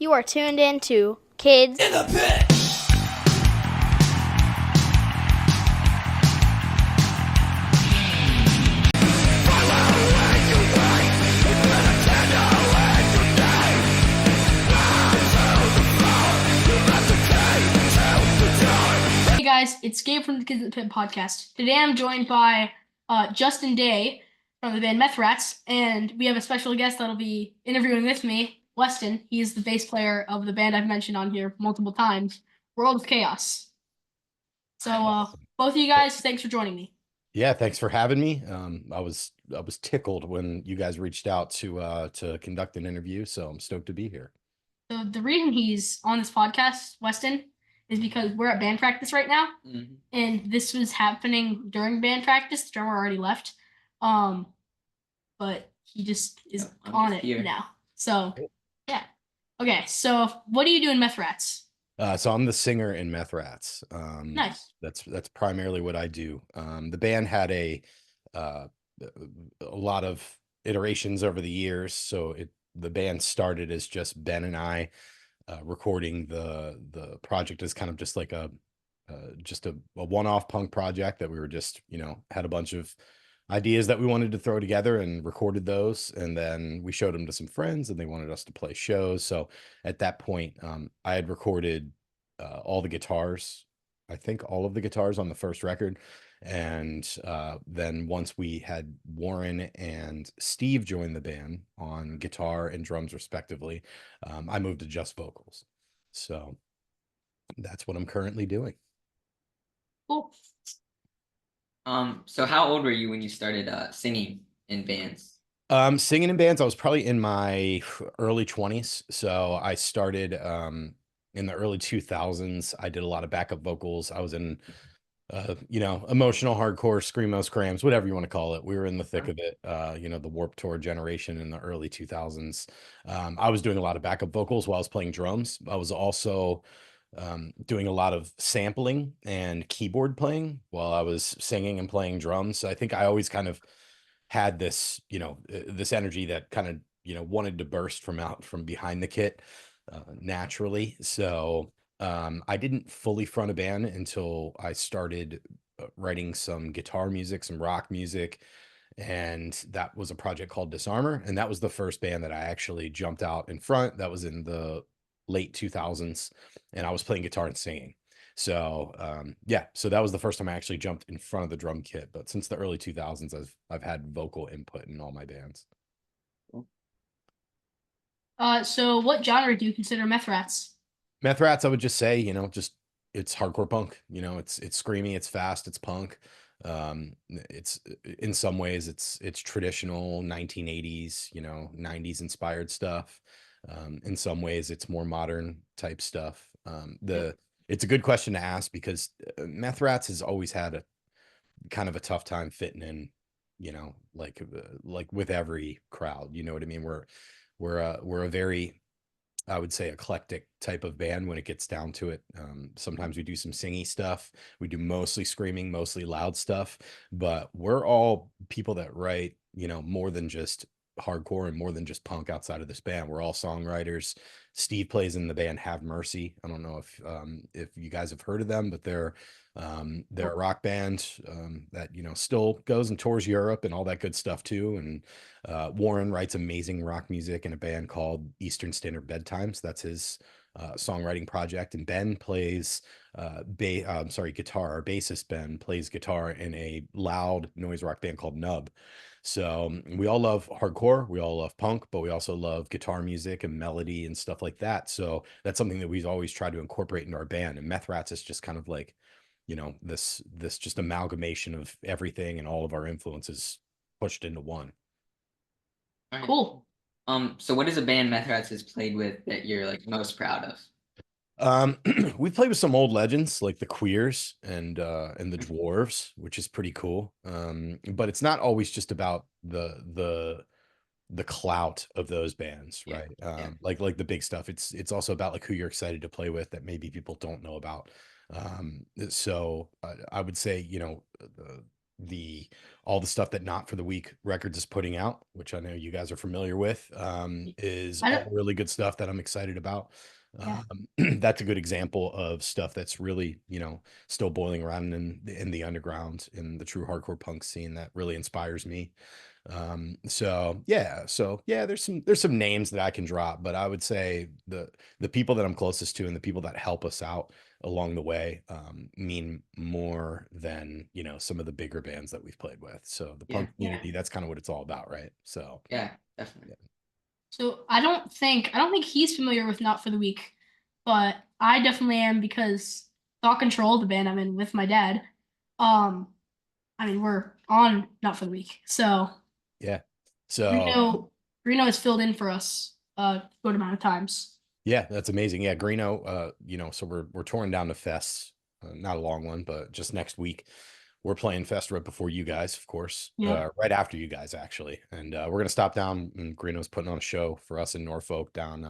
You are tuned in to Kids In the Pit. Hey guys, it's Gabe from the Kids in the Pit podcast. Today I'm joined by Justin Day from the band Methrats, and we have a special guest that'll be interviewing with me, Weston. He's the bass player of the band I've mentioned on here multiple times, World of Chaos. So both of you guys, thanks for joining me. Yeah, thanks for having me. I was tickled when you guys reached out to conduct an interview, so I'm stoked to be here. So the reason he's on this podcast, Weston, is because we're at band practice right now, and this was happening during band practice. The drummer already left, but he just is on it here now. So yeah, okay. So what do you do in Methrats? So I'm the singer in Methrats. Nice. That's primarily what I do. The band had uh, a lot of iterations over the years. So the band started as just Ben and I recording the project as kind of just like just a one-off punk project that we were just, had a bunch of ideas that we wanted to throw together and recorded those. And then we showed them to some friends and they wanted us to play shows. So at that point, I had recorded all the guitars, I think all of the guitars on the first record. And then once we had Warren and Steve join the band on guitar and drums respectively, I moved to just vocals. So that's what I'm currently doing. Cool. So how old were you when you started singing in bands? Singing in bands, I was probably in my early 20s. So I started in the early 2000s. I did a lot of backup vocals. I was in emotional hardcore, screamo, scrams, whatever you want to call it. We were in the thick of it. The Warped Tour generation in the early 2000s. I was doing a lot of backup vocals while I was playing drums. I was also doing a lot of sampling and keyboard playing while I was singing and playing drums. So I think I always kind of had this, this energy that kind of, wanted to burst from out from behind the kit naturally. So I didn't fully front a band until I started writing some guitar music, some rock music. And that was a project called Disarmor. And that was the first band that I actually jumped out in front. That was in the late 2000s. And I was playing guitar and singing. So so that was the first time I actually jumped in front of the drum kit. But since the early 2000s, I've had vocal input in all my bands. So what genre do you consider Methrats? Methrats, I would just say, just it's hardcore punk. It's screamy, it's fast, it's punk. It's in some ways it's traditional 1980s, 90s inspired stuff. In some ways it's more modern type stuff. It's a good question to ask because Methrats has always had a kind of a tough time fitting in, like with every crowd. You know what I mean? We're a very, I would say, eclectic type of band when it gets down to it. Sometimes we do some singy stuff. We do mostly screaming, mostly loud stuff, but we're all people that write, more than just hardcore and more than just punk outside of this band. We're all songwriters. Steve plays in the band Have Mercy. I don't know if you guys have heard of them, but they're a rock band that still goes and tours Europe and all that good stuff too. And Warren writes amazing rock music in a band called Eastern Standard Bedtimes. That's his songwriting project. And Ben plays guitar. Our bassist Ben plays guitar in a loud noise rock band called Nub. So we all love hardcore, we all love punk, but we also love guitar music and melody and stuff like that. So that's something that we've always tried to incorporate into our band. And Methrats is just kind of like, this just amalgamation of everything and all of our influences pushed into one. All right. Cool. So what is a band Methrats has played with that you're like most proud of? We've played with some old legends like the Queers and the Dwarves, which is pretty cool. But it's not always just about the clout of those bands, right? Like the big stuff. It's also about like who you're excited to play with that maybe people don't know about. So I would say, all the stuff that Not for the Weak Records is putting out, which I know you guys are familiar with, is I all don't- really good stuff that I'm excited about. Yeah. That's a good example of stuff that's really, still boiling around in the underground, in the true hardcore punk scene, that really inspires me. So yeah, there's some names that I can drop, but I would say the people that I'm closest to and the people that help us out along the way mean more than some of the bigger bands that we've played with. So the punk community, that's kind of what it's all about, right? So Yeah, definitely. yeah. So I don't think he's familiar with Not for the Weak, but I definitely am because Thought Control, the band I'm in with my dad, um, I mean we're on Not for the Weak. So Yeah. So Reno has filled in for us a good amount of times. yeah, that's amazing. Yeah, Greeno, so we're touring down to Fest, not a long one, but just next week. We're playing Fest right before you guys, of course, Yeah. right after you guys actually. And we're gonna stop down, and Greeno's putting on a show for us in Norfolk down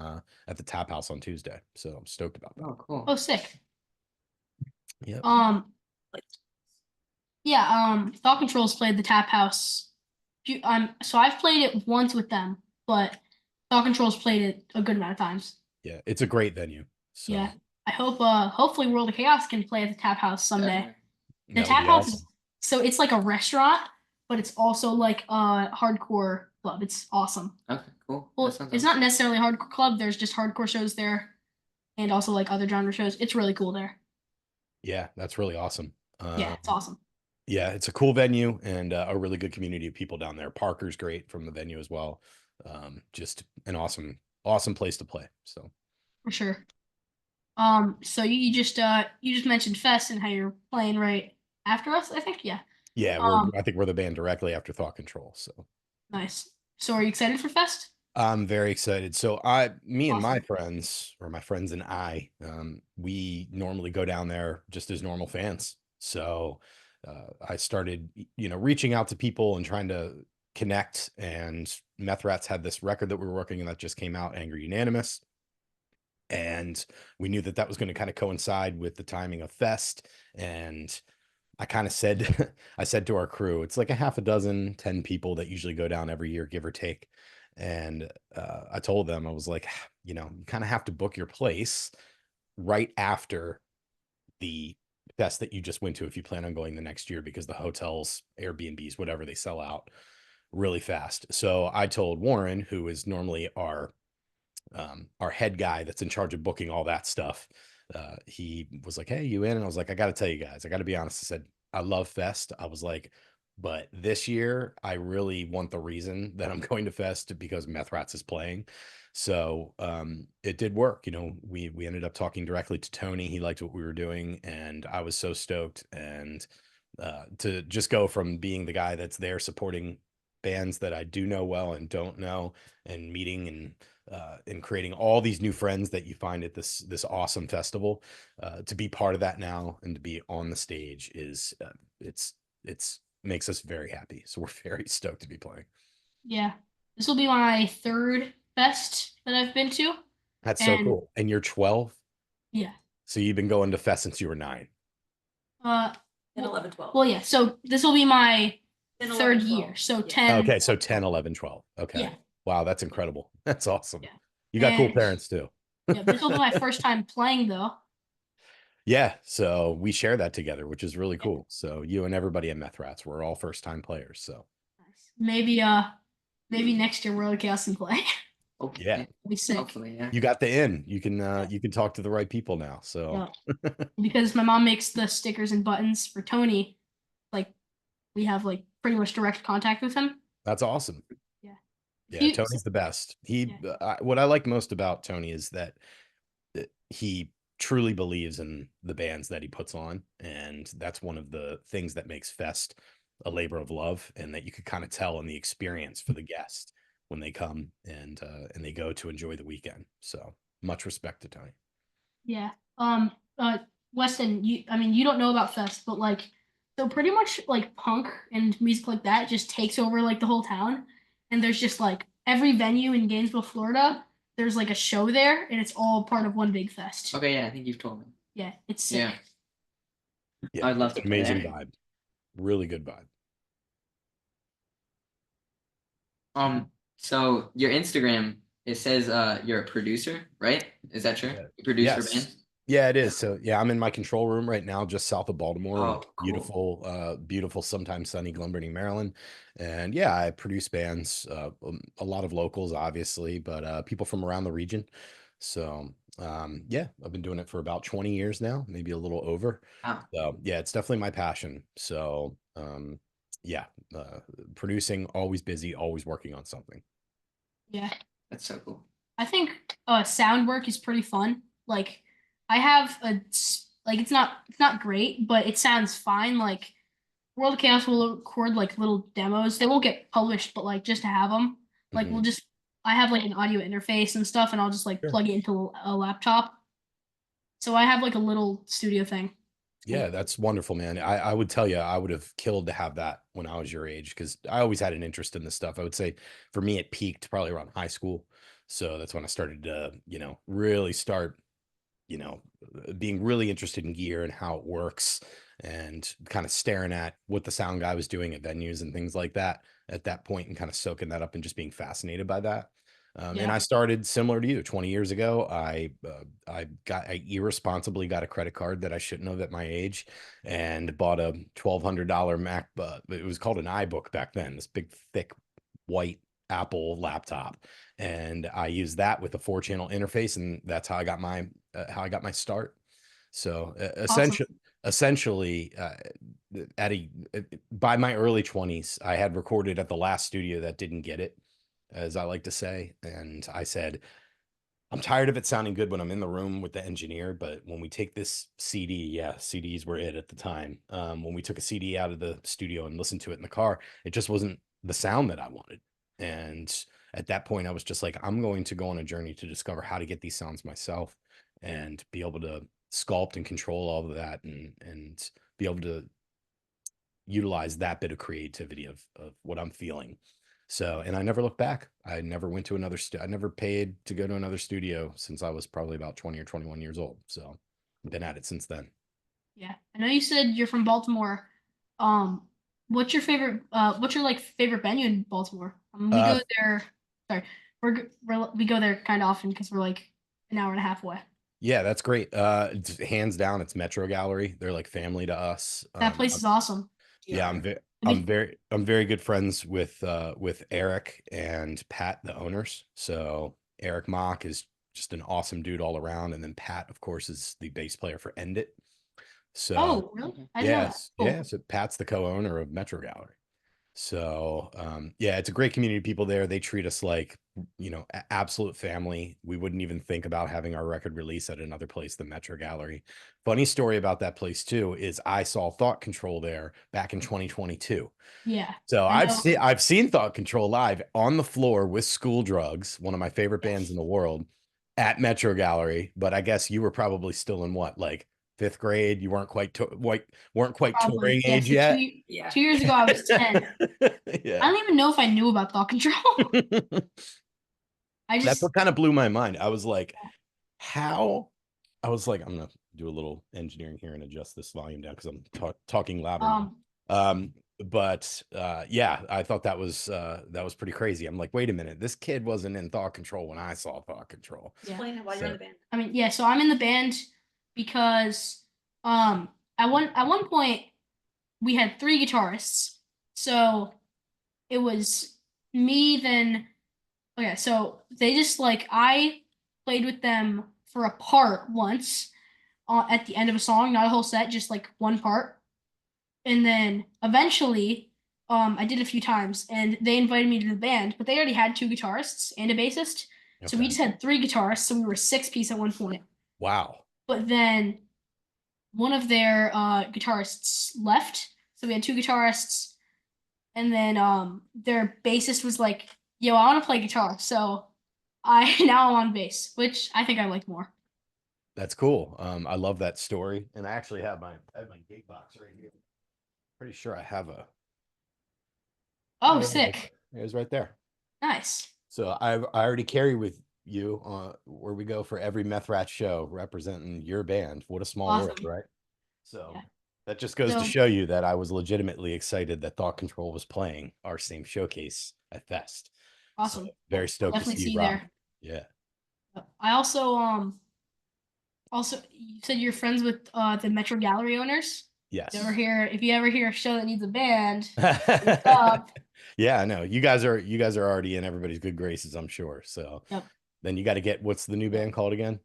at the Tap House on Tuesday. So I'm stoked about that. Oh, cool. Oh, sick. Yeah. Yeah, Thought Control's played the Tap House. So I've played it once with them, but Thought Control's played it a good amount of times. Yeah, it's a great venue. So Yeah. I hope hopefully World of Chaos can play at the Tap House someday. Definitely. The that would Tap be House awesome. is so it's like a restaurant, but it's also like a hardcore club. It's awesome. Okay, cool. Well, That sounds it's awesome. not necessarily a hardcore club. There's just hardcore shows there, and also like other genre shows. It's really cool there. Yeah, that's really awesome. Yeah, it's awesome. Yeah, it's a cool venue and a really good community of people down there. Parker's great from the venue as well. Just an awesome place to play. So For sure. So you just mentioned Fest and how you're playing right after us, I think. Yeah. yeah, Um, I think we're the band directly after Thought Control. So nice. So are you excited for Fest? I'm very excited. So me and my Awesome. friends, or my friends and I, we normally go down there just as normal fans. So I started, reaching out to people and trying to connect. And Methrats had this record that we were working on that just came out, Angry Unanimous. And we knew that was going to kind of coincide with the timing of Fest. And I kind of said, I said to our crew, it's like a half a dozen, 10 people that usually go down every year, give or take. And I told them, I was like, you kind of have to book your place right after the fest that you just went to if you plan on going the next year, because the hotels, Airbnbs, whatever, they sell out really fast. So I told Warren, who is normally our head guy that's in charge of booking all that stuff. He was like, "Hey, you in?" And I was like, "I got to tell you guys, I got to be honest." I said, "I love Fest." I was like, "But this year, I really want the reason that I'm going to Fest because Methrats is playing." So it did work. We ended up talking directly to Tony. He liked what we were doing, and I was so stoked. And to just go from being the guy that's there supporting bands that I do know well and don't know, and meeting and creating all these new friends that you find at this awesome festival, to be part of that now and to be on the stage is it's makes us very happy. So we're very stoked to be playing. Yeah. This will be my third Fest that I've been to. That's so And cool. And you're 12, yeah. so you've been going to Fest since you were 9. Uh 10, 11, 12. well, yeah, so this will be my 10, third 11, 12. year. So Yeah. 10. Okay, so 10, 11, 12. Okay. Yeah. Wow, that's incredible. That's awesome. Yeah. You got cool And parents too. yeah, this will be my first time playing though. Yeah, so we share that together, which is really cool. So you and everybody at Methrats, we're all first time players. So Maybe next year World of Chaos can play. Okay. yeah, That'd be sick. Hopefully, yeah. you got the in. You can talk to the right people now. So Yeah. Because my mom makes the stickers and buttons for Tony. Like we have like pretty much direct contact with him. that's awesome. Yeah. Yeah, Tony's the best. What I like most about Tony is that he truly believes in the bands that he puts on, and that's one of the things that makes Fest a labor of love, and that you could kind of tell in the experience for the guest when they come and they go to enjoy the weekend. So much respect to Tony. Yeah. Weston, you don't know about Fest, but like so pretty much like punk and music like that just takes over like the whole town. And there's just like every venue in Gainesville, Florida, there's like a show there and it's all part of one big fest. Okay, yeah, I think you've told me. Yeah, it's sick. Yeah. Yeah, I'd love it's to an play amazing there. vibe. Really good vibe. So your Instagram, it says you're a producer, right? Is that true? Yeah. You produce for Yes. bands? Yeah, it is. So yeah, I'm in my control room right now, just south of Baltimore, in Oh, cool. beautiful, sometimes sunny Glen Maryland. And yeah, I produce bands, a lot of locals, obviously, but people from around the region. So yeah, I've been doing it for about 20 years now, maybe a little over. Wow, So yeah, it's definitely my passion. So yeah, producing, always busy, always working on something. Yeah. that's so cool. I think sound work is pretty fun. Like I have like it's not great, but it sounds fine. Like World of Chaos will record like little demos. They won't get published, but like just to have them. Like Mhm. I have like an audio interface and stuff, and I'll just like Sure. plug it into a laptop. So I have like a little studio thing. Yeah, that's wonderful, man. I would tell you, I would have killed to have that when I was your age because I always had an interest in this stuff. I would say for me, it peaked probably around high school. So that's when I started to, really start, being really interested in gear and how it works and kind of staring at what the sound guy was doing at venues and things like that at that point and kind of soaking that up and just being fascinated by that. And Yeah. I started similar to you 20 years ago. I irresponsibly got a credit card that I shouldn't have at my age and bought a $1,200 Mac. It was called an iBook back then, this big, thick, white Apple laptop. And I used that with a 4-channel interface. And that's how I got my start. So Awesome. essentially, at a by my early 20s, I had recorded at the last studio that didn't get it, as I like to say. And I said, I'm tired of it sounding good when I'm in the room with the engineer, but when we take this CD, yeah, CDs were it at the time. When we took a CD out of the studio and listened to it in the car, it just wasn't the sound that I wanted. And at that point, I was just like, I'm going to go on a journey to discover how to get these sounds myself and be able to sculpt and control all of that and be able to utilize that bit of creativity of what I'm feeling. So, and I never looked back. I never went to I never paid to go to another studio since I was probably about 20 or 21 years old. So, I've been at it since then. Yeah. I know you said you're from Baltimore. Um, what's your like favorite venue in Baltimore? We Uh, go there. Sorry, we go there kind of often because we're like an hour and a half away. yeah, that's great. It's hands down, it's Metro Gallery. They're like family to us. That place is awesome. Yeah, I mean, I'm very good friends with Eric and Pat, the owners. So Eric Mock is just an awesome dude all around, and then Pat, of course, is the bass player for End It. So oh, really? Mhm. I didn't know that. yes, Cool. yeah. So Pat's the co-owner of Metro Gallery. So yeah, it's a great community of people there. They treat us like, absolute family. We wouldn't even think about having our record release at another place than Metro Gallery. Funny story about that place too is I saw Thought Control there back in 2022. Yeah, So I know. I've seen Thought Control live on the floor with School Drugs, one of my favorite Yeah, bands in the world, at Metro Gallery. But I guess you were probably still in what, like fifth grade? You weren't quite probably. touring Yeah. age So yet. 2 years ago, I was 10. I Yeah. don't even know if I knew about thought control. I That's just what kind of blew my mind. I was like, how? I was like, I'm gonna do a little engineering here and adjust this volume down because I'm talking louder now. um But yeah, I thought that was pretty crazy. I'm like, wait a minute, this kid wasn't in Thought Control when I saw Thought Control. yeah. Explain it while you're in the band. I mean, yeah, so I'm in the band because at one point we had three guitarists. So it was me then okay, so they just like I played with them for a part once at the end of a song, not a whole set, just like one part. And then eventually I did a few times and they invited me to the band, but they already had two guitarists and a bassist. So we Okay. just had three guitarists, so we were six-piece at one point. Wow. But then one of their guitarists left, so we had two guitarists, and then their bassist was like, "Yo, I want to play guitar," so I now I'm on bass, which I think I like more. That's cool. I love that story. And I actually have my gig box right here. Pretty sure I have a Oh, there it is. sick, It was right there. nice, So I already carry with you where we go for every Methrat show representing your band. What a small world, awesome. right? So Yeah. that just goes to So show you that I was legitimately excited that Thought Control was playing our same showcase at Fest. Awesome. Very I'll stoked to definitely see see you you rock. there. Yeah. I also you said you're friends with the Metro Gallery owners. Yes. If you ever hear a show that needs a band, what's up? Yeah, I know. You guys are already in everybody's good graces, I'm sure. So Yep. then you got to get, what's the new band called again?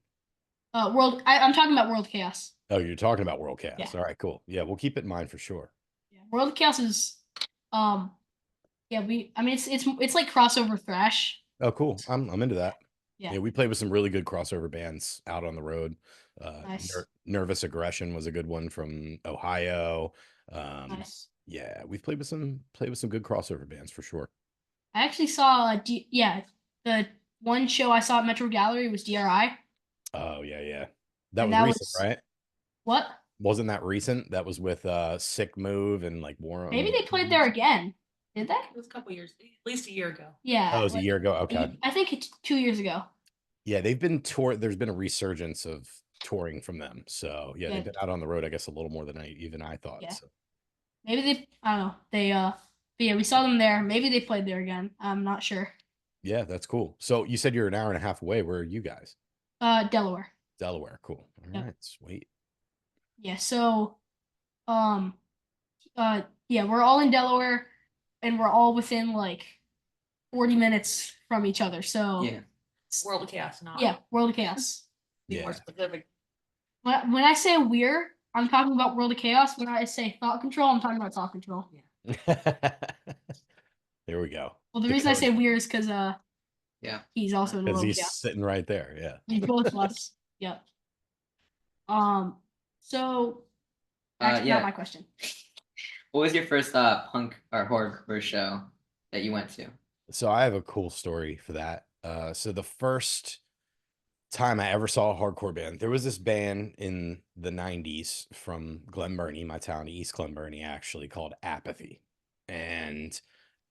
I'm talking about World Chaos. Oh, you're talking about World Chaos. Yeah. All right, cool. Yeah, we'll keep it in mind for sure. Yeah. World Chaos is um yeah, I mean it's like crossover thrash. Oh, cool. I'm into that. Yeah. Yeah, we played with some really good crossover bands out on the road. Nice. Nervous Aggression was a good one from Ohio. Nice. Yeah, we've played with some good crossover bands for sure. I actually saw the one show I saw at Metro Gallery was DRI. Oh, yeah, yeah. That And was that recent, was right? what? Wasn't that recent? That was with Sick Move and like War. Maybe they played there again. Did they? It was a couple years, at least a year ago. Yeah. Oh, it was a year ago. Okay. I think it's 2 years ago. Yeah, they've been there's been a resurgence of touring from them. So yeah, they've Good. been out on the road, I guess, a little more than I thought. Yeah. So Maybe I don't know. But yeah, we saw them there. Maybe they played there again. I'm not sure. yeah, that's cool. So you said you're an hour and a half away. Where are you guys? Delaware. Delaware. Cool. All Yep. right, sweet. Yeah, so um yeah, we're all in Delaware and we're all within like 40 minutes from each other. So Yeah. World of Chaos, not. yeah, World of Chaos. Be Yeah. more specific. When I say we're, I'm talking about World of Chaos. When I say thought control, I'm talking about thought control. There we go. Well, the reason I say we're is because Yeah. he's also in Because World of he's Chaos. sitting right there. Yeah. He's both of us. Yep. So actually not Yeah. my question. What was your first punk or horrorcore show that you went to? So I have a cool story for that. So the first time I ever saw a hardcore band, there was this band in the 90s from Glen Burnie, my town, East Glen Burnie, actually, called Apathy. And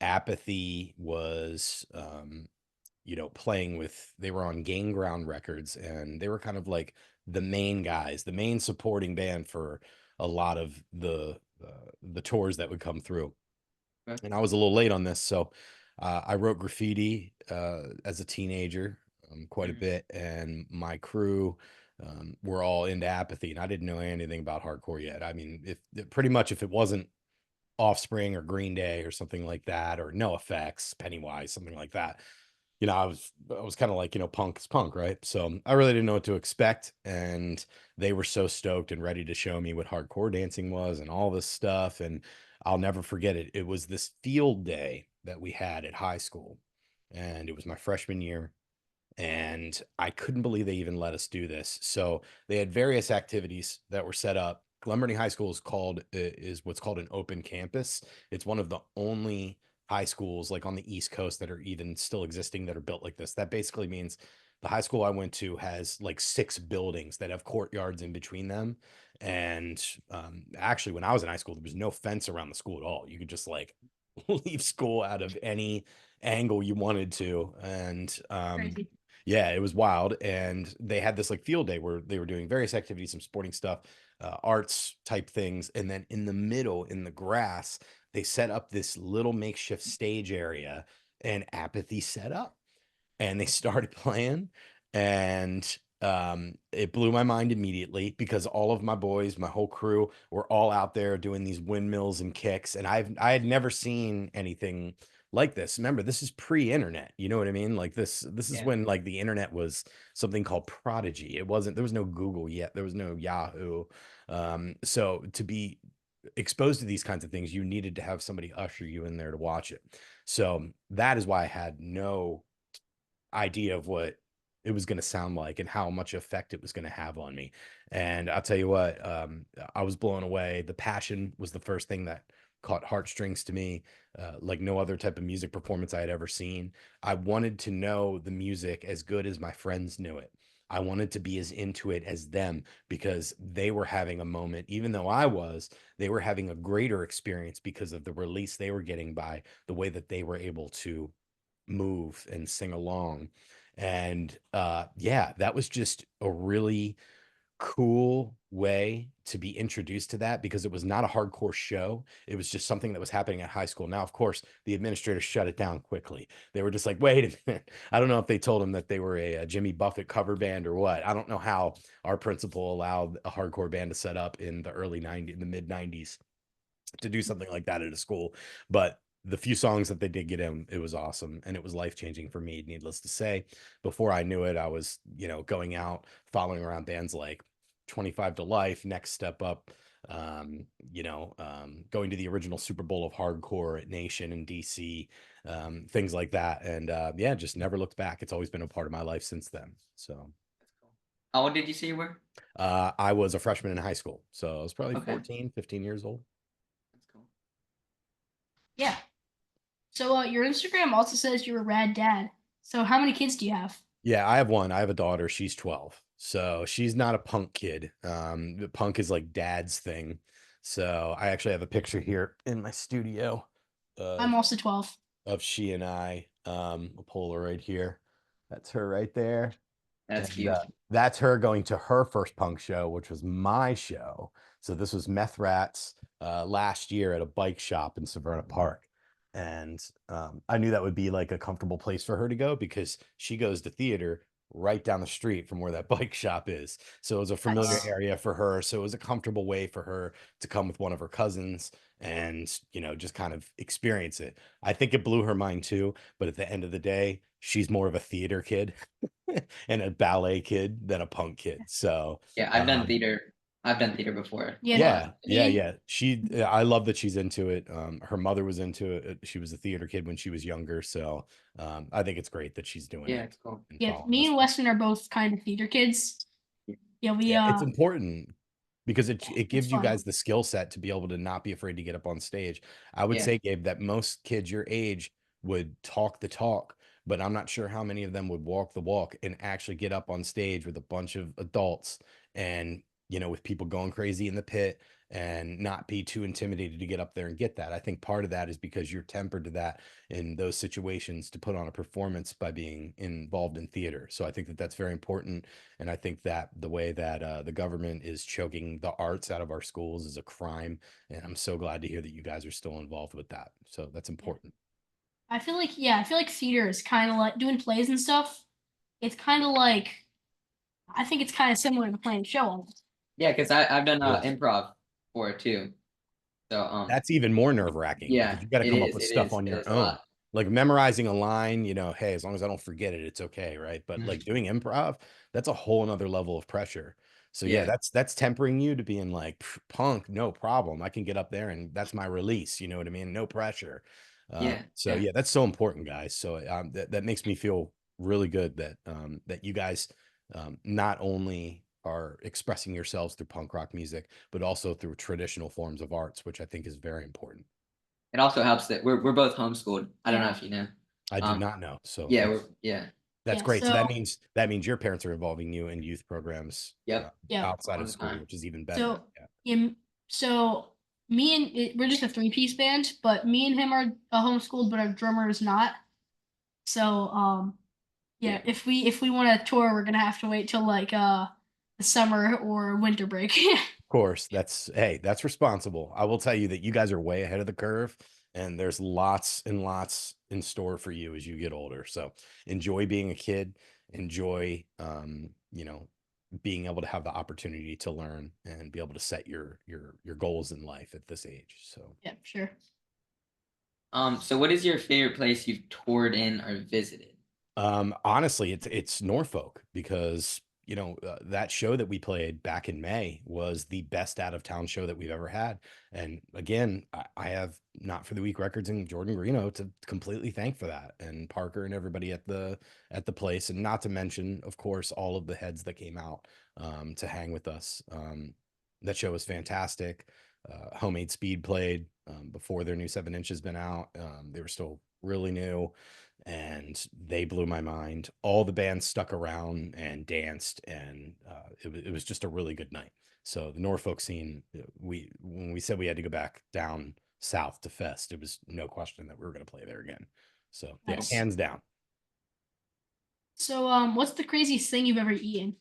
Apathy was playing with, they were on Gain Ground Records, and they were kind of like the main guys, the main supporting band for a lot of the tours that would come through. Okay. And I was a little late on this, so I wrote graffiti as a teenager quite a bit, and my crew were all into Apathy, and I didn't know anything about hardcore yet. I mean, if it wasn't Offspring or Green Day or something like that, or No Effects, Pennywise, something like that, I was kind of like, punk is punk, right? So I really didn't know what to expect, and they were so stoked and ready to show me what hardcore dancing was and all this stuff. And I'll never forget it. It was this field day that we had at high school, and it was my freshman year, and I couldn't believe they even let us do this. So they had various activities that were set up. Glen Burnie High School is what's called an open campus. It's one of the only high schools like on the East Coast that are even still existing that are built like this. That basically means the high school I went to has like 6 buildings that have courtyards in between them. And actually, when I was in high school, there was no fence around the school at all. You could just like leave school out of any angle you wanted to. And Crazy. yeah, it was wild. And they had this like field day where they were doing various activities, some sporting stuff, arts type things. And then in the middle, in the grass, they set up this little makeshift stage area, and Apathy set up, and they started playing. And it blew my mind immediately because all of my boys, my whole crew, were all out there doing these windmills and kicks. And I had never seen anything like this. Remember, this is pre-internet. You know what I mean? Like this is Yeah. when like the internet was something called Prodigy. There was no Google yet. There was no Yahoo. So to be exposed to these kinds of things, you needed to have somebody usher you in there to watch it. So that is why I had no idea of what it was going to sound like and how much effect it was going to have on me. And I'll tell you what, I was blown away. The passion was the first thing that caught heartstrings to me, like no other type of music performance I had ever seen. I wanted to know the music as good as my friends knew it. I wanted to be as into it as them because they were having a moment, even though they were having a greater experience because of the release they were getting by the way that they were able to move and sing along. And yeah, that was just a really cool way to be introduced to that because it was not a hardcore show. It was just something that was happening at high school. Now, of course, the administrators shut it down quickly. They were just like, wait a minute. I don't know if they told them that they were a Jimmy Buffett cover band or what. I don't know how our principal allowed a hardcore band to set up in the early 90s, in the mid 90s to do something like that at a school. But the few songs that they did get in, it was awesome. And it was life-changing for me, needless to say. Before I knew it, I was, going out, following around bands like 25 to Life, Next Step Up, going to the original Super Bowl of hardcore at Nation in DC, things like that. And yeah, just never looked back. It's always been a part of my life since then. So That's cool. How old did you say you were? I was a freshman in high school. So I was probably Okay. 14, 15 years old. That's cool. Yeah. So your Instagram also says you're a rad dad. So how many kids do you have? Yeah, I have one. I have a daughter. She's 12. So she's not a punk kid. The punk is like dad's thing. So I actually have a picture here in my studio I'm of, also 12. of she and I. A Polaroid here. That's her right there. That's And cute. that's her going to her first punk show, which was my show. So this was Methrats last year at a bike shop in Severna Park. And I knew that would be like a comfortable place for her to go because she goes to theater right down the street from where that bike shop is. So it was a familiar Nice. area for her. So it was a comfortable way for her to come with one of her cousins and, just kind of experience it. I think it blew her mind too. But at the end of the day, she's more of a theater kid and a ballet kid than a punk kid. So Yeah, I've done theater. I've done theater before. Yeah. yeah, I mean, yeah. I love that she's into it. Her mother was into it. She was a theater kid when she was younger. So I think it's great that she's doing Yeah, it it's cool. and yeah, following me us. and Weston are both kind of theater kids. Yeah, we Yeah, it's important because it it's gives you fun. guys the skill set to be able to not be afraid to get up on stage. I would Yeah. say, Gabe, that most kids your age would talk the talk, but I'm not sure how many of them would walk the walk and actually get up on stage with a bunch of adults and, with people going crazy in the pit and not be too intimidated to get up there and get that. I think part of that is because you're tempered to that in those situations to put on a performance by being involved in theater. So I think that that's very important. And I think that the way that the government is choking the arts out of our schools is a crime. And I'm so glad to hear that you guys are still involved with that. So that's important. I feel like theater is kind of like doing plays and stuff. It's kind of like I think it's kind of similar to playing show almost. Yeah, because I've done Yes. improv for it too. So That's even more nerve-wracking yeah, because you got to it come up is. with It stuff is. on It your is a own. lot. Like memorizing a line, hey, as long as I don't forget it, it's okay, right? But Mhm. like doing improv, that's a whole nother level of pressure. So yeah, Yeah. that's tempering you to being like punk, no problem. I can get up there and that's my release. You know what I mean? No pressure. Yeah. So Yeah. yeah, that's so important, guys. So that makes me feel really good that that you guys not only are expressing yourselves through punk rock music, but also through traditional forms of arts, which I think is very important. It also helps that we're both homeschooled. I don't know Yeah. if you know. I did not know. So Yeah. Yeah. that's Yeah. great. So So that means your parents are involving you in youth programs Yep. yeah. outside All of the school, time. which is even better. So Yeah. so me and we're just a three-piece band, but me and him are homeschooled, but our drummer is not. So yeah, Yeah. if we want to tour, we're gonna have to wait till like the summer or winter break. Of course, that's responsible. I will tell you that you guys are way ahead of the curve and there's lots and lots in store for you as you get older. So enjoy being a kid, enjoy being able to have the opportunity to learn and be able to set your goals in life at this age. So Yeah, sure. So what is your favorite place you've toured in or visited? honestly, it's Norfolk because that show that we played back in May was the best out of town show that we've ever had. And again, I have Not for the Weak Records and Jordan Greeno to completely thank for that, and Parker and everybody at the place, and not to mention, of course, all of the heads that came out to hang with us. That show was fantastic. Homemade Speed played before their new 7 inch has been out. They were still really new and they blew my mind. All the bands stuck around and danced, and it was just a really good night. So the Norfolk scene, when we said we had to go back down south to Fest, it was no question that we were going to play there again. So yeah, Nice. hands down. So what's the craziest thing you've ever eaten?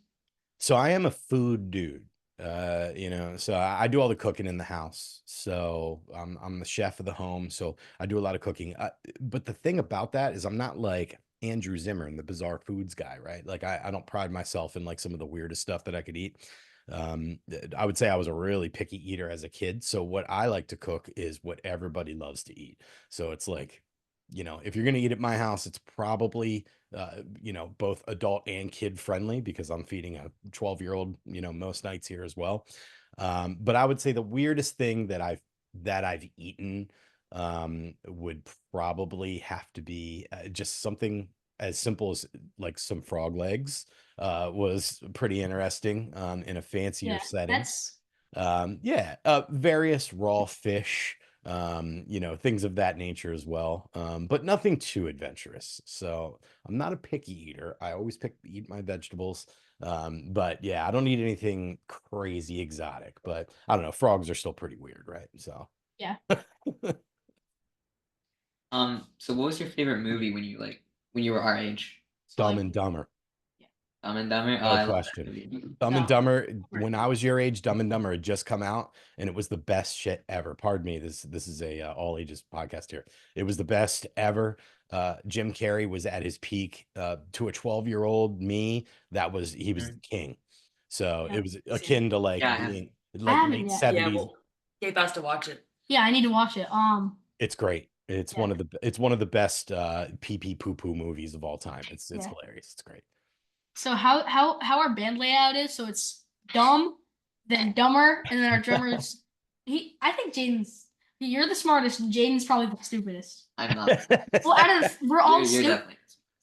So I am a food dude. So I do all the cooking in the house. So I'm the chef of the home. So I do a lot of cooking. But the thing about that is I'm not like Andrew Zimmern, the bizarre foods guy, right? Like I don't pride myself in like some of the weirdest stuff that I could eat. I would say I was a really picky eater as a kid. So what I like to cook is what everybody loves to eat. So it's like, if you're gonna eat at my house, it's probably both adult and kid friendly because I'm feeding a 12-year-old, most nights here as well. But I would say the weirdest thing that I've eaten would probably have to be just something as simple as like some frog legs was pretty interesting in a fancier Yeah, setting. Various raw fish, things of that nature as well. But nothing too adventurous. So I'm not a picky eater. I always eat my vegetables. But yeah, I don't eat anything crazy exotic, but I don't know. Frogs are still pretty weird, right? So yeah. So what was your favorite movie when you were our age? Dumb and Dumber. Dumb and Dumber? Oh, No I love that question. movie. Dumb and No. Dumber, when I was your age, Dumb and Dumber had just come out and it was the best shit ever. Pardon me, this is a all ages podcast here. It was the best ever. Jim Carrey was at his peak. To a 12-year-old me, he was the king. So Yeah. it was akin to like Yeah, being I like haven't late yet. 70s. Yeah, well, Gabe has to watch it. Yeah, I need to watch it. It's great. It's Yeah. one of the best pee pee poo poo movies of all time. It's Yeah. hilarious. It's great. So how our band layout is, so it's dumb, then dumber, and then our drummer's I think you're the smartest, and Jaden's probably the stupidest. I'm not. Well, out of we're all You're stupid. definitely.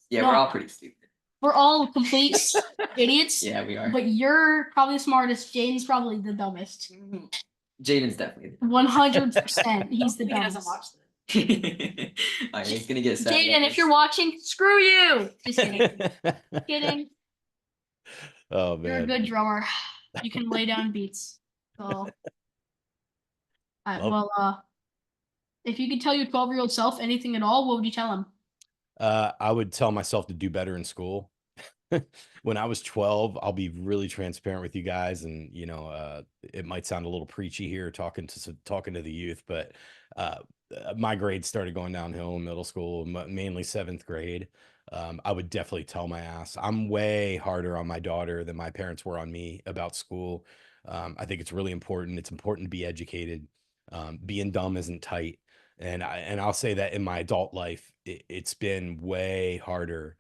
Yeah, No. we're all pretty stupid. We're all complete idiots. Yeah, we are. But you're probably the smartest. Jaden's probably the dumbest. Jaden's definitely. 100%. He's the He doesn't dumbest. watch it. All right, he's gonna get sad. Jaden, if you're watching, screw you. Just kidding. Kidding. Oh You're a man. good drummer. You can lay down beats. So, if you could tell your 12-year-old self anything at all, what would you tell him? I would tell myself to do better in school. When I was 12, I'll be really transparent with you guys, and it might sound a little preachy here talking to the youth, but my grades started going downhill in middle school, mainly 7th grade. I would definitely tell my ass. I'm way harder on my daughter than my parents were on me about school. I think it's really important. It's important to be educated. Being dumb isn't tight. And I'll say that in my adult life, it's been way harder.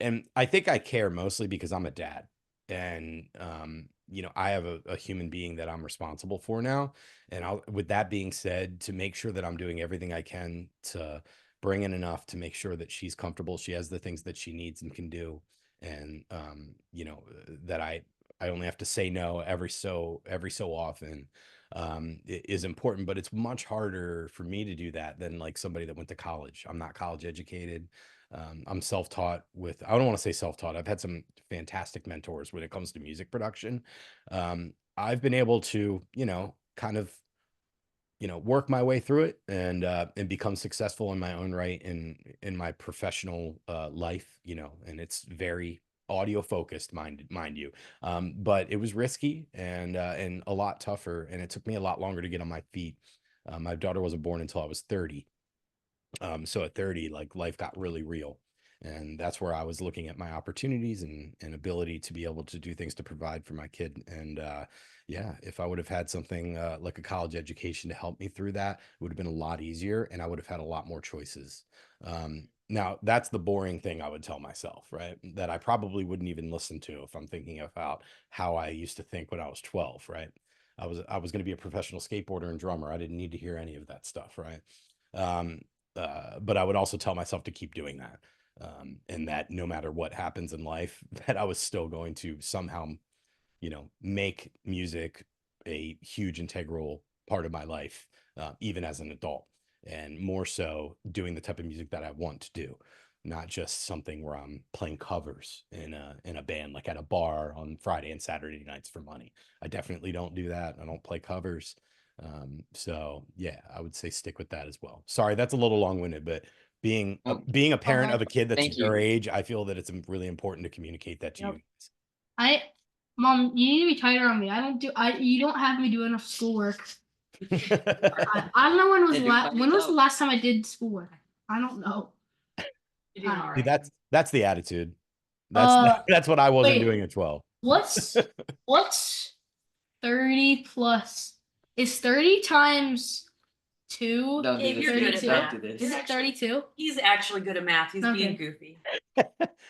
And I think I care mostly because I'm a dad. And I have a human being that I'm responsible for now. And with that being said, to make sure that I'm doing everything I can to bring in enough to make sure that she's comfortable, she has the things that she needs and can do, and that I only have to say no every so often, is important. But it's much harder for me to do that than like somebody that went to college. I'm not college educated. I'm self-taught I don't want to say self-taught. I've had some fantastic mentors when it comes to music production. I've been able to, kind of, work my way through it and become successful in my own right in my professional life, and it's very audio focused, mind you. But it was risky and a lot tougher, and it took me a lot longer to get on my feet. My daughter wasn't born until I was 30. So at 30, like life got really real. And that's where I was looking at my opportunities and ability to be able to do things to provide for my kid. And if I would have had something like a college education to help me through that, it would have been a lot easier and I would have had a lot more choices. Now, that's the boring thing I would tell myself, right? That I probably wouldn't even listen to if I'm thinking about how I used to think when I was 12, right? I was going to be a professional skateboarder and drummer. I didn't need to hear any of that stuff, right? But I would also tell myself to keep doing that. And that no matter what happens in life, that I was still going to somehow, make music a huge integral part of my life, even as an adult, and more so doing the type of music that I want to do, not just something where I'm playing covers in a band, like at a bar on Friday and Saturday nights for money. I definitely don't do that. I don't play covers. So yeah, I would say stick with that as well. Sorry, that's a little long-winded, but being a parent of a kid that's Thank your you. age, I feel that it's really important to communicate that to Yep. you. I Mom, you need to be tighter on me. You don't have me do enough schoolwork. I don't know when was Yeah, the do it by when was the yourself. last time I did schoolwork. I don't know. You're doing all See, right. that's the attitude. Uh, That's what I wasn't wait. doing at 12. What's 30 plus? Is 30 times 2? Don't do If this. you're good at 32? Don't do math. this. Is it 32? He's actually good at math. He's Okay. being goofy.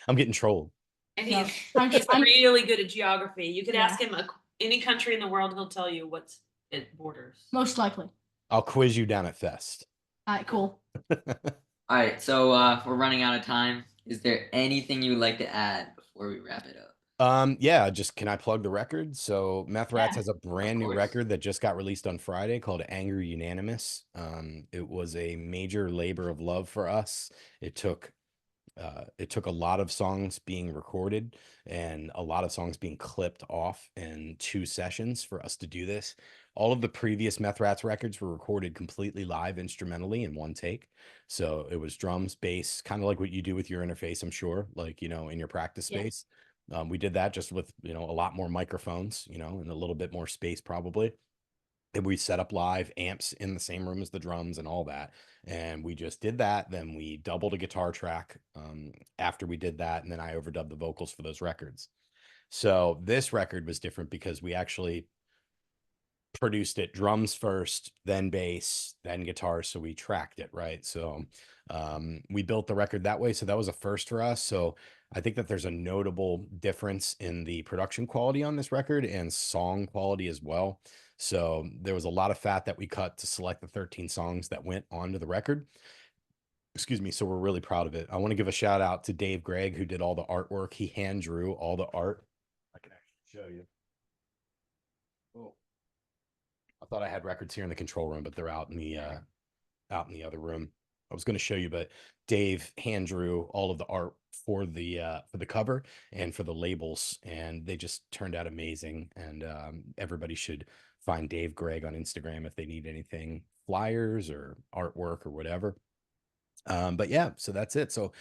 I'm getting trolled. And No, he's I'm- really good at geography. You could Yeah. ask him any country in the world, he'll tell you what's it borders. Most likely. I'll quiz you down at Fest. All right, cool. All right, so we're running out of time. Is there anything you would like to add before we wrap it up? Yeah, just can I plug the record? So Methrats Yeah, has a brand new course. record that just got released on Friday called Angry Unanimous. It was a major labor of love for us. It took a lot of songs being recorded and a lot of songs being clipped off in 2 sessions for us to do this. All of the previous Methrats records were recorded completely live instrumentally in 1 take. So it was drums, bass, kind of like what you do with your interface, I'm sure, like, in your practice Yeah. space. We did that just with, a lot more microphones, and a little bit more space probably. And we set up live amps in the same room as the drums and all that. And we just did that. Then we doubled a guitar track after we did that. And then I overdubbed the vocals for those records. So this record was different because we actually produced it drums first, then bass, then guitar. So we tracked it, right? So we built the record that way. So that was a first for us. So I think that there's a notable difference in the production quality on this record and song quality as well. So there was a lot of fat that we cut to select the 13 songs that went onto the record. Excuse me. So we're really proud of it. I want to give a shout out to Dave Gregg, who did all the artwork. He hand drew all the art. I can actually show you. Oh, I thought I had records here in the control room, but they're out in the other room. I was going to show you, but Dave hand drew all of the art for the cover and for the labels, and they just turned out amazing. And everybody should find Dave Gregg on Instagram if they need anything, flyers or artwork or whatever. But yeah, so that's it. So,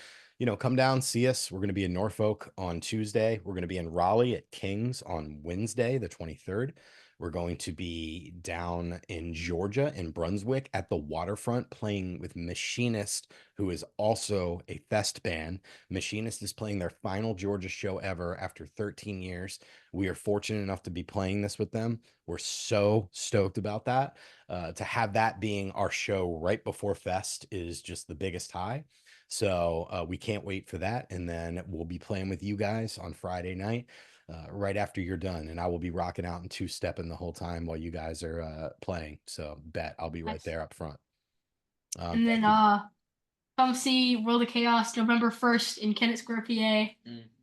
come down, see us. We're going to be in Norfolk on Tuesday. We're going to be in Raleigh at King's on Wednesday, the 23rd. We're going to be down in Georgia in Brunswick at the waterfront playing with Machinist, who is also a Fest band. Machinist is playing their final Georgia show ever after 13 years. We are fortunate enough to be playing this with them. We're so stoked about that. To have that being our show right before Fest is just the biggest high. So we can't wait for that. And then we'll be playing with you guys on Friday night. Right after you're done, and I will be rocking out and 2-stepping the whole time while you guys are playing. So bet I'll be right Nice. there up front. And then come see World of Chaos November 1st in Kennett Square, PA,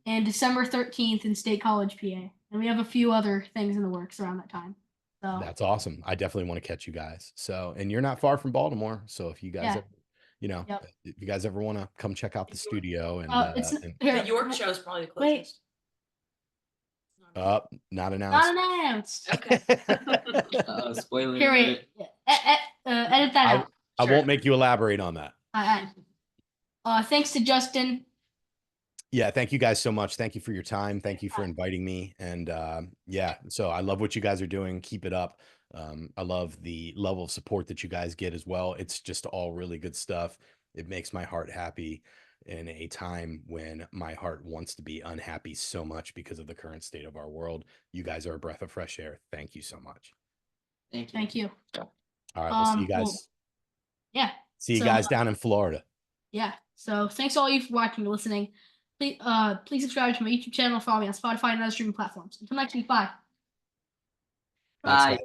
and December 13th in State College, PA. And we have a few other things in the works around that time. So That's awesome. I definitely want to catch you guys. So, and you're not far from Baltimore. So if you guys, Yeah. Yep. if you guys ever want to come check out the studio and, it's The York show is probably the closest. not not announced. announced. Okay. Spoiler Here, alert. wait. Edit that out. I Sure. won't make you elaborate on that. Thanks to Justin. Yeah, thank you guys so much. Thank you for your time. Thank you for inviting me. And yeah, so I love what you guys are doing. Keep it up. I love the level of support that you guys get as well. It's just all really good stuff. It makes my heart happy in a time when my heart wants to be unhappy so much because of the current state of our world. You guys are a breath of fresh air. Thank you so much. Thank you. Thank you. All right, we'll see you guys. Well, yeah. See you So, guys down in Florida. Yeah. So thanks all you for watching and listening. Please subscribe to my YouTube channel, follow me on Spotify and other streaming platforms. Until next week, bye. Thanks, Bye. guys.